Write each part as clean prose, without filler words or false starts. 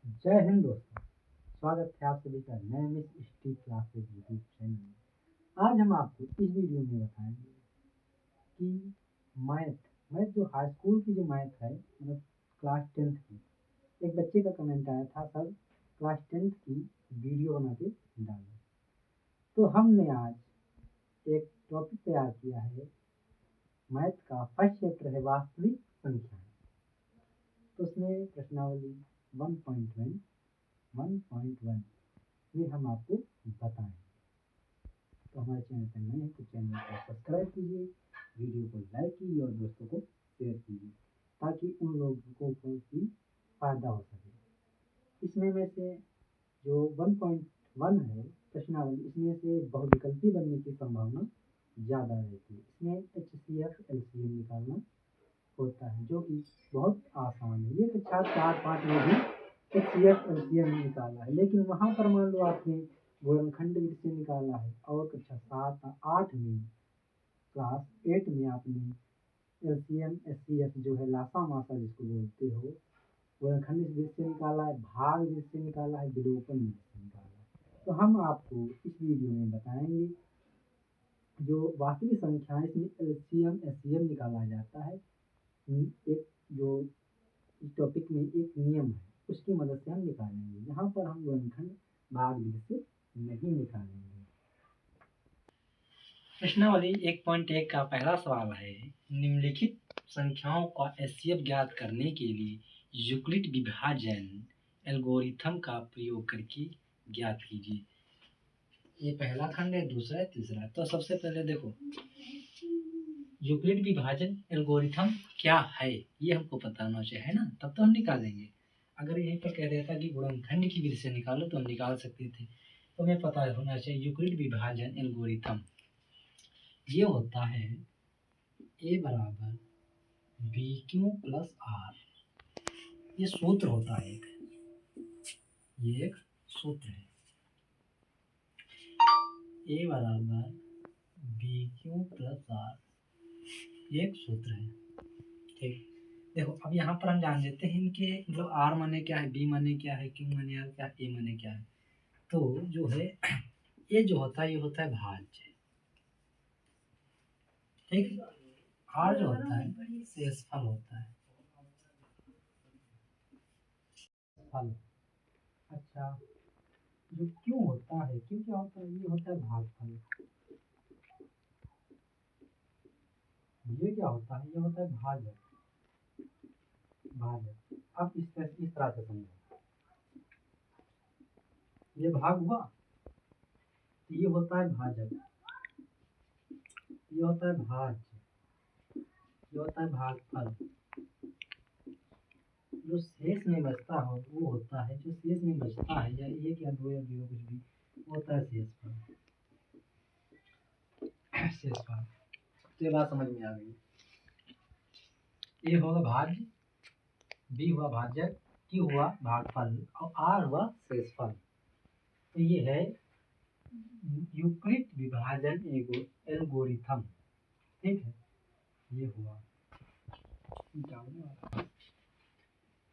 जय हिंद दोस्तों। स्वागत है आप सभी का नए miss history classes YouTube channel में। आज हम आपको इस वीडियो में बताएंगे कि मैथ मैथ जो हाई स्कूल की जो मैथ है, मतलब क्लास 10th की। एक बच्चे का कमेंट आया था, सर क्लास 10th की वीडियो बना के डालें। तो हमने आज एक टॉपिक तैयार किया है। मैथ का फर्स्ट चैप्टर है वास्तविक संख्याएं। तो उसमें प्रश्नावली 1.1 में हम आपको बताएंगे। तो हमारे चैनल पर नए हैं तो चैनल को सब्सक्राइब कीजिए, वीडियो को लाइक कीजिए और दोस्तों को शेयर कीजिए ताकि उन लोगों को भी फायदा हो सके। इसमें में से जो 1.1 है प्रश्नावली, इसमें से बहुविकल्पी बनने की संभावना ज़्यादा रहती है। इसमें HCF LCM निकालना होता है जो कि बहुत आसान है। ये कक्षा 4-5 में भी HCF LCM निकाला है, लेकिन वहाँ पर मान लो आपने गुणनखंड से निकाला है और कक्षा 7-8 में, क्लास 8 में आपने LCM SCF जो है लासा मासा जिसको बोलते हो, गुणनखंड से निकाला है, भाग से निकाला है, विलोपन से निकाला है। तो हम आपको इस वीडियो में बताएंगे जो वास्तविक संख्या है इसमें LCM SCM निकाला जाता है। एक जो इस टॉपिक में एक नियम है उसकी मदद से हम निकालेंगे। यहाँ पर हम गुणनखंड भाग से नहीं निकालेंगे। प्रश्नावली 1.1 का पहला सवाल है, निम्नलिखित संख्याओं का एचसीएफ ज्ञात करने के लिए यूक्लिड विभाजन एल्गोरिथम का प्रयोग करके ज्ञात कीजिए। ये पहला खंड है, दूसरा है, तीसरा है। तो सबसे पहले देखो, यूक्लिड विभाजन एल्गोरिथम क्या है ये हमको पता होना चाहिए ना, तब तो हम निकालेंगे। अगर यहीं पर कह देता कि गुणनखंड की विधि से निकालो तो हम निकाल सकते थे, तो हमें पता होना चाहिए यूक्लिड विभाजन एल्गोरिथम ये होता है ए बराबर बी क्यू प्लस आर। ये सूत्र होता है, ये एक सूत्र है। ए बराबर बी क्यू प्लस आर, ये एक सूत्र है। ठीक, देखो अब यहाँ पर हम जान लेते हैं इनके मतलब आर माने क्या है, बी माने क्या है, क्यू माने क्या है, ए माने क्या है। तो जो है ये जो होता है ये होता है भाज्य। ठीक, आर जो होता है शेषफल होता है। फल, अच्छा, जो क्यों होता है, क्यों क्या होता है, ये होता है भागफल। ये क्या होता है, ये होता है भाजक। भाजक, अब इस तरह से समझो, ये भाग हुआ, ये होता है भाजक, ये होता है भाज्य, ये होता है भागफल। जो शेष में बचता हो वो होता है, जो शेष में बचता है या एक या दो या जीरो कुछ भी, वो होता है शेषफल। शेषफल, तो ये बात समझ में आ गई। ए होगा भाज्य, बी हुआ भाजक, क्यू हुआ भागफल और आर हुआ शेषफल। तो ये है यूक्लिड विभाजन एल्गोरिथम। ठीक है, ये हुआ।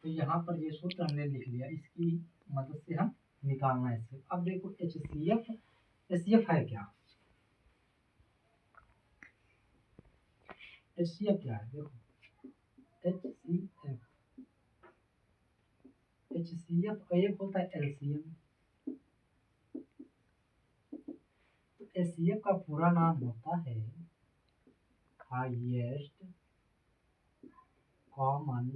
तो यहाँ पर ये सूत्र हमने लिख लिया, इसकी मदद से हम निकालना है इससे। अब देखो HCF HCF है क्या, HCF क्या है, देखो HCF एक होता है LCM। तो HCF का पूरा नाम होता है highest common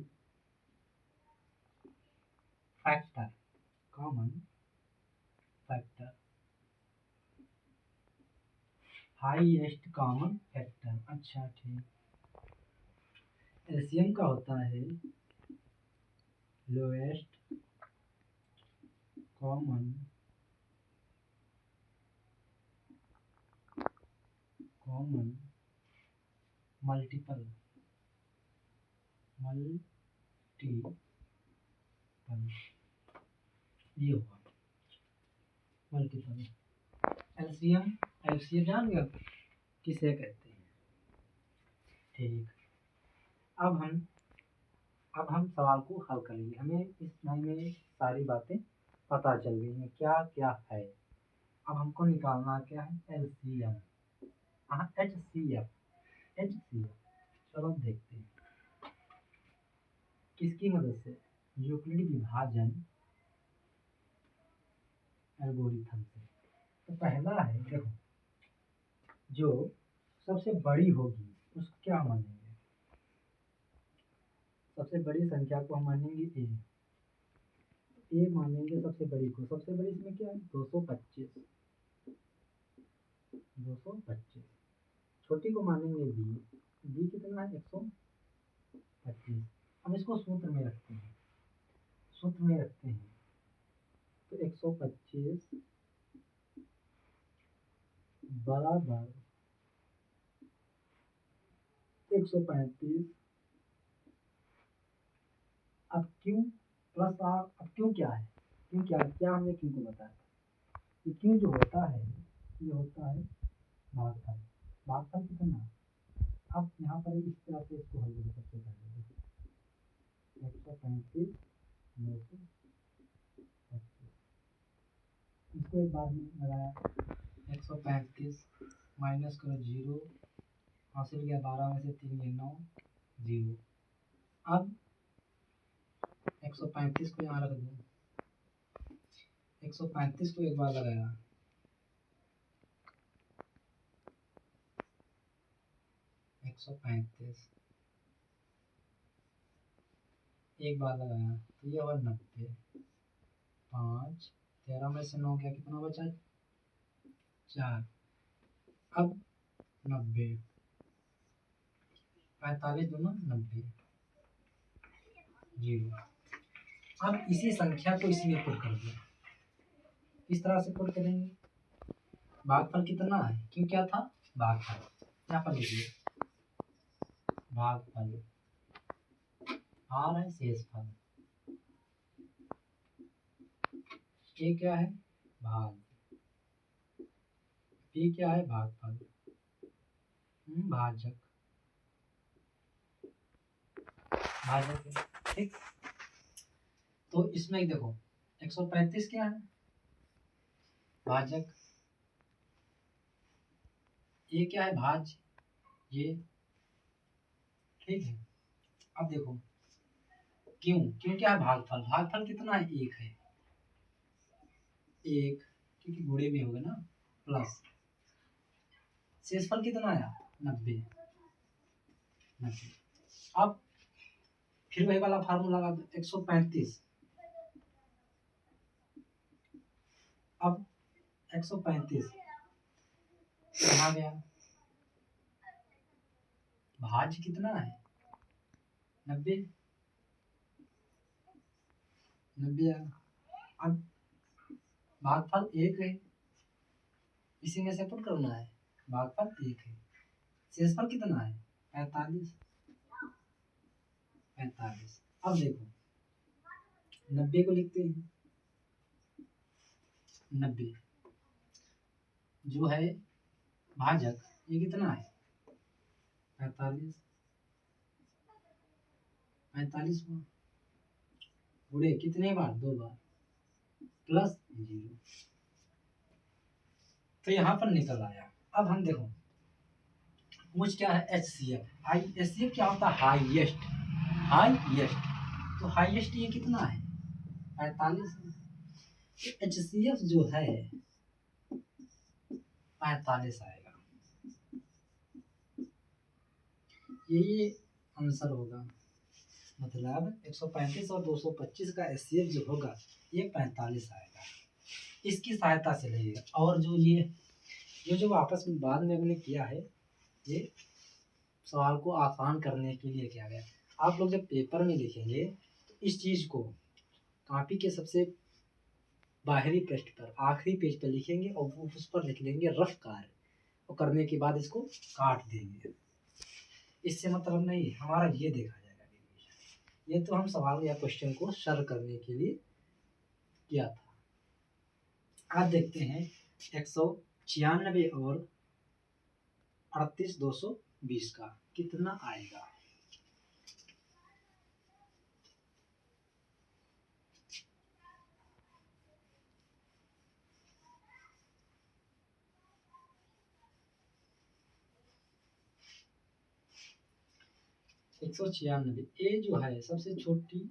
factor. Common factor, highest common factor. अच्छा ठीक, LCM का होता है लोएस्ट कॉमन मल्टीपल ये हुआ मल्टीपल। LCM जान गए किसे कहते हैं। ठीक, अब हम सवाल को हल करेंगे। हमें इस में सारी बातें पता चल गई हैं क्या क्या है। अब हमको निकालना क्या है, LCM, हाँ HCF। चलो देखते हैं किसकी मदद से, यूक्लिड विभाजन एल्गोरिथम से। तो पहला है देखो, जो सबसे बड़ी होगी उसको क्या मानेंगे, सबसे बड़ी संख्या को हम मानेंगे ए मानेंगे सबसे बड़ी को। सबसे बड़ी इसमें क्या है, 225। छोटी को मानेंगे बी कितना है, 125। हम इसको सूत्र में रखते हैं, तो 125 बराबर 135। अब क्यों प्लस आर, अब क्यों क्या है, क्या हमने क्यों को बताया कि क्यों जो होता है ये होता है भागफल कितना। अब यहाँ पर इस तरह से इसको हल करें, सबसे पहले 135 इसको एक बार में लगाया, 135 माइनस करो 0, हासिल गया 12 में से 3 ये 9 0। अब 135 को यहाँ रख दो, 135 को एक बार लगाया, 135 एक बार लगाया तो ये हुआ 90। 5 13 में से 9 गया, कितना बचा 4। अब 90 45 दूना 90 0। अब इसी संख्या को इसी में पुट कर दो, इस तरह से पुट करेंगे। भागफल कितना है, क्यों क्या था भागफल, यहाँ पर लिखिए भागफल, आर है शेषफल, ए क्या है भाग, बी क्या है भागफल, भाजक ठीक। तो इसमें देखो 135 क्या है भाजक, ये क्या है भाज, ये ठीक है। अब देखो क्यों क्या है भागफल कितना है, 1 है, 1 क्योंकि गुणे में होगा ना, प्लस शेषफल कितना आया 90। अब फिर वही वाला फार्मूला लगा दो, 135। अब 135 कहाँ गया, भाज कितना है 90 अब भागफल 1 है, इसी में से पुट करना है, भागफल 1 है, शेषफल कितना है 45। अब देखो 90 को लिखते हैं, 90 जो है भाजक ये कितना है 45 गुणे कितने बार 2 बार प्लस 0, तो यहाँ पर निकल आया। अब हम देखो पूछ क्या है HCF, HCF क्या होता है हाईएस्ट, तो हाईएस्ट ये कितना है 45। HCF जो है 45 आएगा, ये आंसर होगा, मतलब 135 और 225 का HCF जो होगा ये 45 आएगा। इसकी सहायता से लगेगा, और जो आपस में बाद में हमने किया है ये सवाल को आसान करने के लिए किया गया। आप लोग जब पेपर में लिखेंगे तो इस चीज़ को कॉपी के सबसे बाहरी पृष्ठ पर आखिरी पेज पर लिखेंगे और वो उस पर लिख लेंगे रफ कार्य, और करने के बाद इसको काट देंगे। इससे मतलब नहीं हमारा ये देखा जाएगा, ये तो हम सवाल या क्वेश्चन को सरल करने के लिए किया था। आज देखते हैं 196 और 38220 का कितना आएगा। 196, ए जो है सबसे छोटी,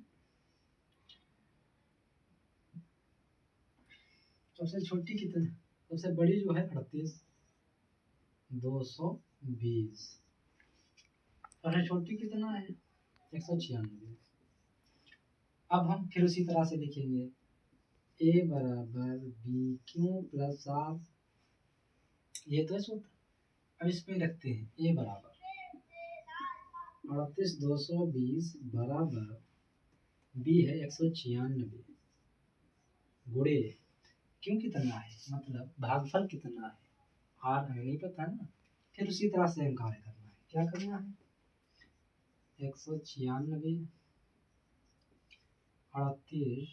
सबसे छोटी कितनी, सबसे बड़ी जो है 38, 220, सबसे छोटी कितना है 196। अब हम फिर उसी तरह से लिखेंगे ए बराबर बी क्यू प्लस आर, ये तो है सूत्र। अब इसमें रखते हैं ए बराबर 38 220 बराबर बी है 196 गुणे क्यों कितना है, मतलब भागफल कितना है, आर हमें नहीं पता है ना। फिर उसी तरह से हम कार्य करना है, क्या करना है 196 38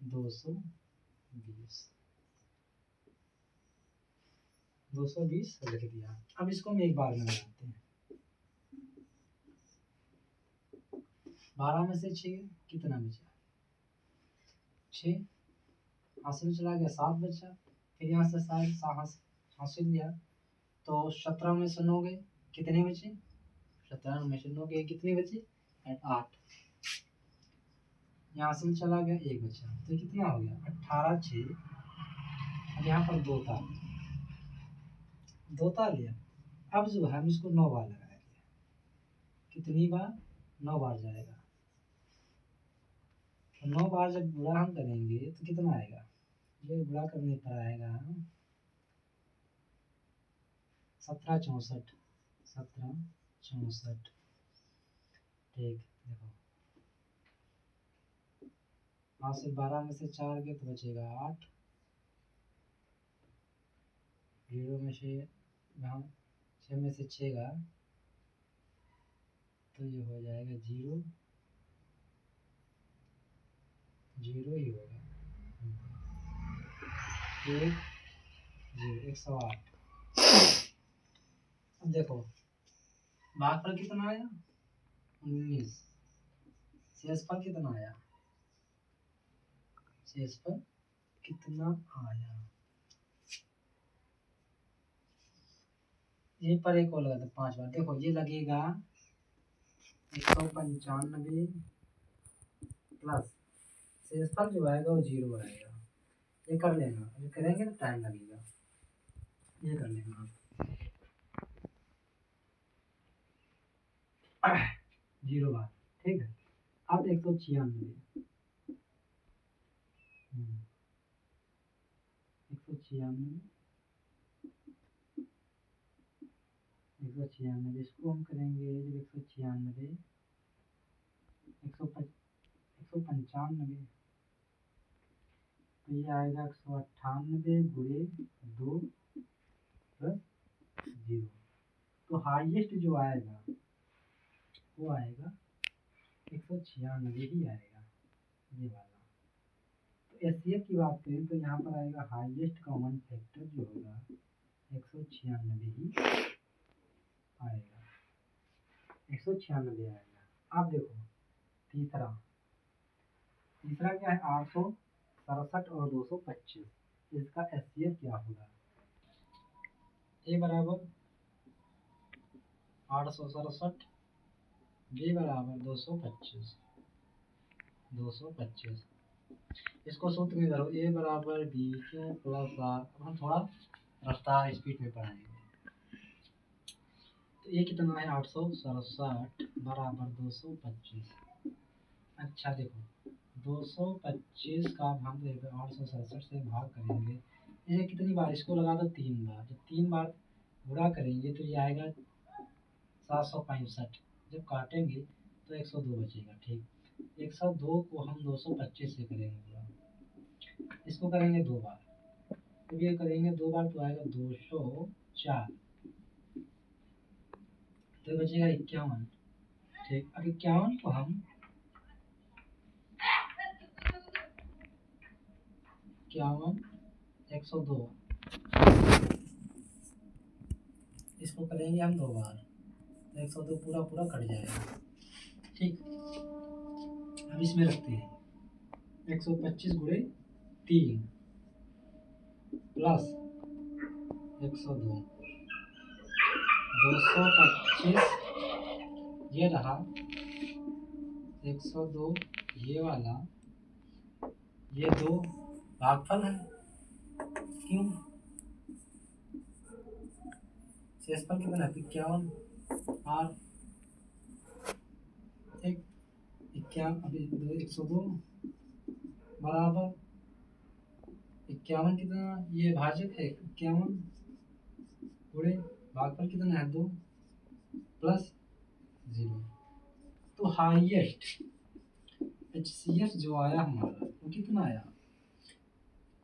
220 लिख दिया। अब इसको हम एक बार में बनाते हैं। 12 में से 6 कितना बचा, 6 हासिल चला गया, 7 बचा। फिर यहाँ से 7 हासिल लिया तो 17 में से 9 गए, कितने बचे 17 में से 9 गए, कितने बचे 8। यहाँ से चला गया 1 बचा, तो कितना हो गया 18 6। अब यहाँ पर 2 तार लिया। अब जो है हम इसको 9 बार लगाएंगे, कितनी बार 9 बार जाएगा। तो 9 बार जब गुणा हम करेंगे तो कितना आएगा, ये गुणा करने पर आएगा 17 64, 17 64। ठीक देखो, यहाँ से 12 में से 4 गए तो बचेगा 8, 0 में से यहाँ 6 में से 6 गया तो ये हो जाएगा 0 0 ही होगा, 1 0 108। अब देखो भागफल कितना आया 19, शेषफल कितना आया, शेषफल कितना आया। यहीं पर एक और लगा 5 बार, देखो ये लगेगा 195 प्लस शेषफल जो आएगा वो 0 आएगा। ये कर लेना, अभी करेंगे तो टाइम लगेगा, ये कर लेना 0 बार। ठीक है, अब 196 196 इसको हम करेंगे जब 196 195 तो ये आएगा 198 गुणे 2 प्लस 0। तो हाईएस्ट जो आएगा वो आएगा 196 ही आएगा, ये वाला। तो एचसीएफ की बात करें तो यहाँ पर आएगा हाईएस्ट कॉमन फैक्टर जो होगा 196 ही आएगा, 196 आएगा। अब देखो तीसरा क्या है 867 और 225, इसका एचसीएफ क्या होगा, ए बराबर 867 बी बराबर 225। इसको सूत्र में धरो ए बराबर बी क्यू प्लस आर। हम थोड़ा रफ्तार स्पीड में पढ़ाएंगे। तो ये कितना है 867 बराबर 225। अच्छा देखो 225 का हम 867 से भाग करेंगे, इसे कितनी बार, इसको लगा दो 3 बार। जब 3 बार गुणा करेंगे तो ये आएगा 765। जब काटेंगे तो 102 बचेगा। ठीक, 102 को हम 225 से करेंगे गुणा, इसको करेंगे 2 बार, तो ये करेंगे 2 बार तो आएगा 204, तो बचेगा 51। ठीक, अब 51 को हम 102 इसको करेंगे हम 2 बार, 102 पूरा कट जाएगा। ठीक, अब इसमें रखते हैं 125 गुणे 3 प्लस 102 225 ये रहा, 102 ये वाला, ये दो भागफल है। क्यों? शेषफल कितना है? 51 और 102 बराबर 51 कितना, ये भाजक है 51 गुणे भागफल कितना है 2 प्लस 0। तो हाईएस्ट HCF जो आया हमारा वो कितना आया?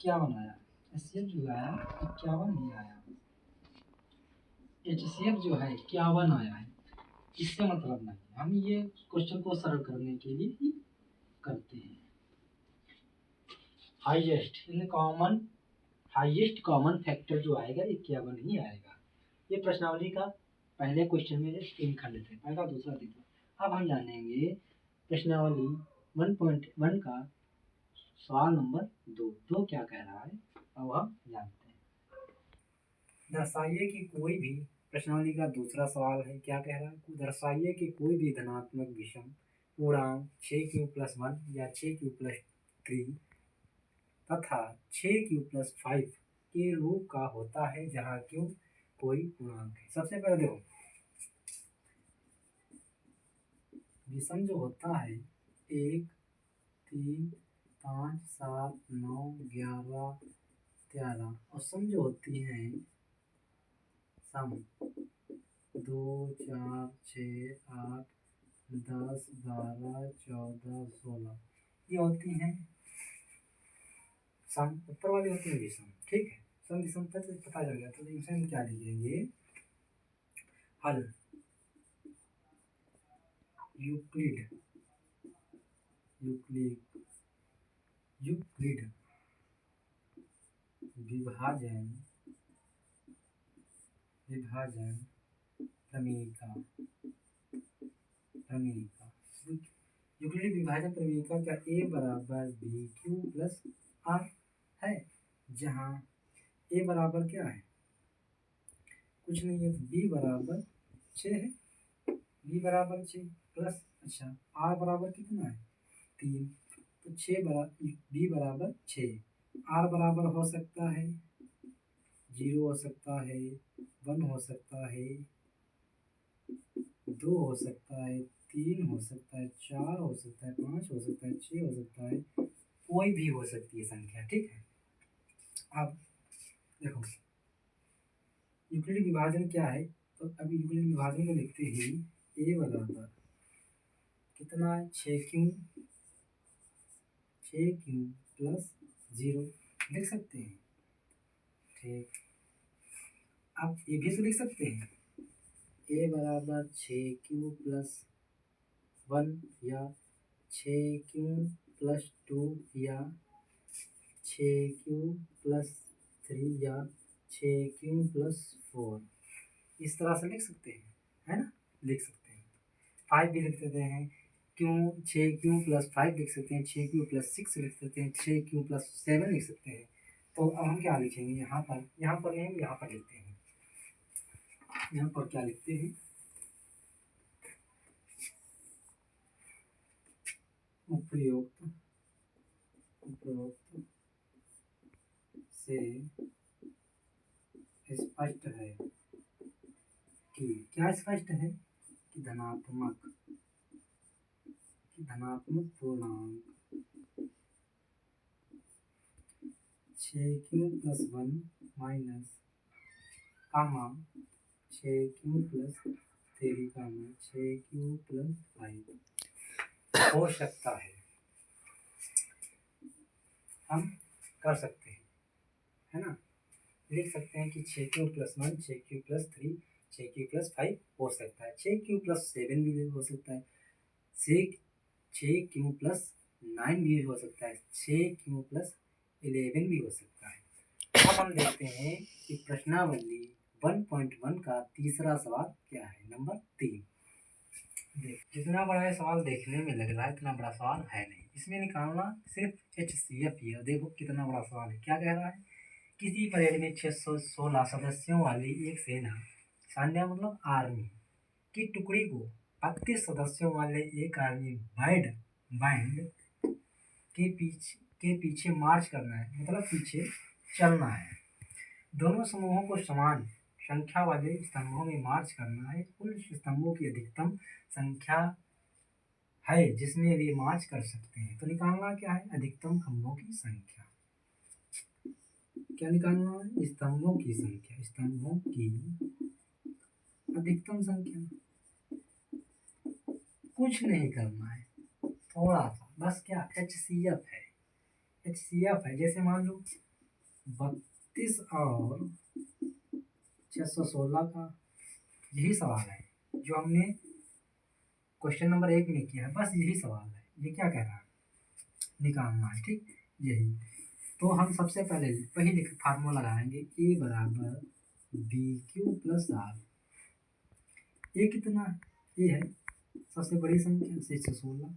51 आया। HCF जो आया 51 ही आया। HCF जो है 51 आया है। इससे मतलब नहीं, हम ये क्वेश्चन को सरल करने के लिए ही करते हैं। हाईएस्ट कॉमन फैक्टर जो आएगा 51 ही आएगा। ये प्रश्नावली का पहले क्वेश्चन में 3 खंड थे, पहला, दूसरा, तीसरा। अब हम जानेंगे प्रश्नावली 1.1 का सवाल नंबर 2 क्या कह रहा है, अब हम जानते हैं। दर्शाइए कि कोई भी, प्रश्नावली का दूसरा सवाल है, क्या कह रहा है? दर्शाइए कि कोई भी धनात्मक विषम पूर्णांक 6q+1 या 6q+3 तथा 6q+5 के रूप का होता है जहाँ q कोई पूर्णांक है। सबसे पहले देखो, विषम जो होता है 1, 3, 5, 7, 9, 11, 13 और सम जो होती हैं सम 2, 4, 6, 8, 10, 12, 14, 16 ये होती हैं सम, ऊपर वाली होती है विषम। ठीक है, सम विषम तक पता चल गया। तो इसमें क्या लिखेंगे? हल यूक्लिड विभाजन प्रमेयिका। यूक्लिड विभाजन प्रमेयिका का A बराबर BQ+R है, जहाँ A बराबर क्या है? कुछ नहीं है, तो B बराबर 6 है। B बराबर 6 प्लस, अच्छा R बराबर कितना है? 3। तो 6 बराबर B बराबर 6। R बराबर हो सकता है 0, हो सकता है 1, हो सकता है 2, हो सकता है 3, हो सकता है 4, हो सकता है 5, हो सकता है 6, हो सकता है कोई भी हो सकती है संख्या। ठीक है, अब देखो यूक्लिड विभाजन क्या है। तो अभी यूक्लिड विभाजन को लिखते ही A बराबर कितना है? 6q+0 लिख सकते हैं। ठीक, आप ये भी तो लिख सकते हैं A बराबर 6q+1 या 6q+2 या 6q+3 या 6q+4 इस तरह से लिख सकते हैं, है ना? लिख सकते हैं। 5 भी लिख सकते हैं, क्यों 6q+5 लिख सकते हैं, 6q+6 लिख सकते हैं, 6q+7 लिख सकते हैं। तो अब हम क्या लिखेंगे यहाँ पर नहीं, यहाँ पर लिखते हैं। यहाँ पर क्या लिखते हैं? उपरोक्त से स्पष्ट है कि, क्या स्पष्ट है? कि धनात्मक पूर्णांक 6q+1 माइनस 6q+3 6q+5 हो सकता है। हम कर सकते हैं, है ना? लिख सकते हैं कि 6q+1 6q+3 6q+5 हो सकता है, 6q+7 भी हो सकता है, 6q+9 भी हो सकता है, 6q+11 भी हो सकता है। अब हम देखते हैं कि प्रश्नावली 1.1 का तीसरा सवाल क्या है, नंबर 3। जितना बड़ा है सवाल देखने में लग रहा है इतना बड़ा सवाल है नहीं, इसमें निकालना सिर्फ HCF ही है। देखो कितना बड़ा सवाल है, क्या कह रहा है? किसी परेड में 616 सदस्यों वाली एक सेना सैन्य मतलब आर्मी की टुकड़ी को 32 सदस्यों वाले एक आर्मी बैंड के पीछे मार्च करना है, मतलब पीछे चलना है। दोनों समूहों को समान संख्या वाले स्तंभों में मार्च करना है। कुल स्तंभों की अधिकतम संख्या है जिसमें वे मार्च कर सकते हैं। तो निकालना क्या है? अधिकतम खंभों की संख्या। क्या निकालना है? स्तंभों की संख्या, स्तंभों की अधिकतम संख्या। कुछ नहीं करना है, थोड़ा सा बस। क्या? HCF है, HCF है। जैसे मान लो 32 और 616 का यही सवाल है जो हमने क्वेश्चन नंबर 1 में किया है, बस यही सवाल है। ये क्या कह रहा है? निकालना है, ठीक, यही। तो हम सबसे पहले वही फार्मूला लगाएंगे, A बराबर BQ प्लस R। ए कितना है? ए है सबसे बड़ी संख्या, 616।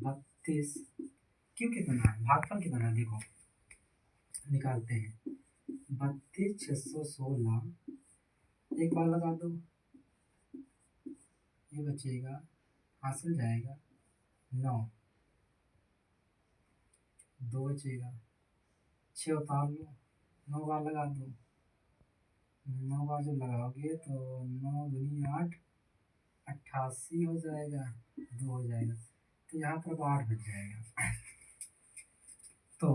32, क्यों कितना है? भागफल कितना है? देखो निकालते हैं। 32 616, एक बार लगा दो, ये बचेगा, हासिल जाएगा 9, 2 बचेगा, 6 उतार लो, 9 बार लगा दो। 9 बार जब लगाओगे तो 9 दूनी 8, 88 हो जाएगा, 2 हो जाएगा, तो यहाँ पर 8 बच जाएगा। तो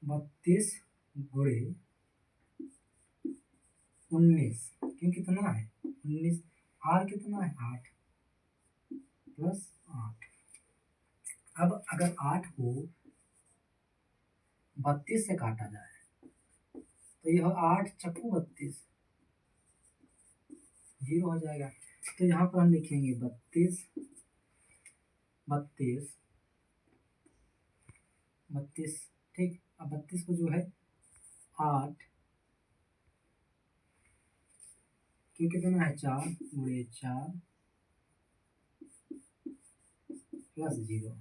32 गुणे 19, क्यों कितना है? 19। आर कितना है? 8 प्लस 8। अब अगर 8 को 32 से काटा जाए तो यह 8 चक्कू 32 0 हो जाएगा। तो यहाँ पर हम लिखेंगे 32 32 32, ठीक। अब 32 को जो है 8 क्यों कितना है? 4 गुणे 4 प्लस 0।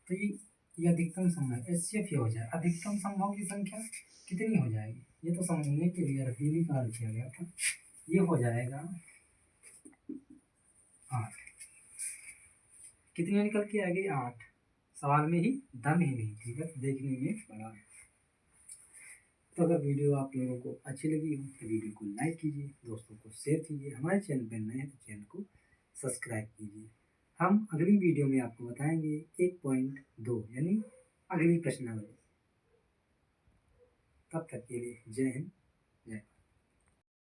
तो ये अधिकतम संभव HCF हो जाए। अधिकतम संभव की संख्या कितनी हो जाएगी? ये तो समझने के लिए अभी निकाल किया गया था। ये हो जाएगा 8। कितनी निकल के आ गई? 8। सवाल में ही दम ही नहीं थी, बस देखने में बड़ा है। तो अगर वीडियो आप लोगों को अच्छी लगी हो तो वीडियो को लाइक कीजिए, दोस्तों को शेयर कीजिए, हमारे चैनल पर नए हैं तो चैनल को सब्सक्राइब कीजिए। हम अगली वीडियो में आपको बताएंगे 1.2 यानी अगली प्रश्नावली। तब तक के लिए जय हिंद, जय भारत।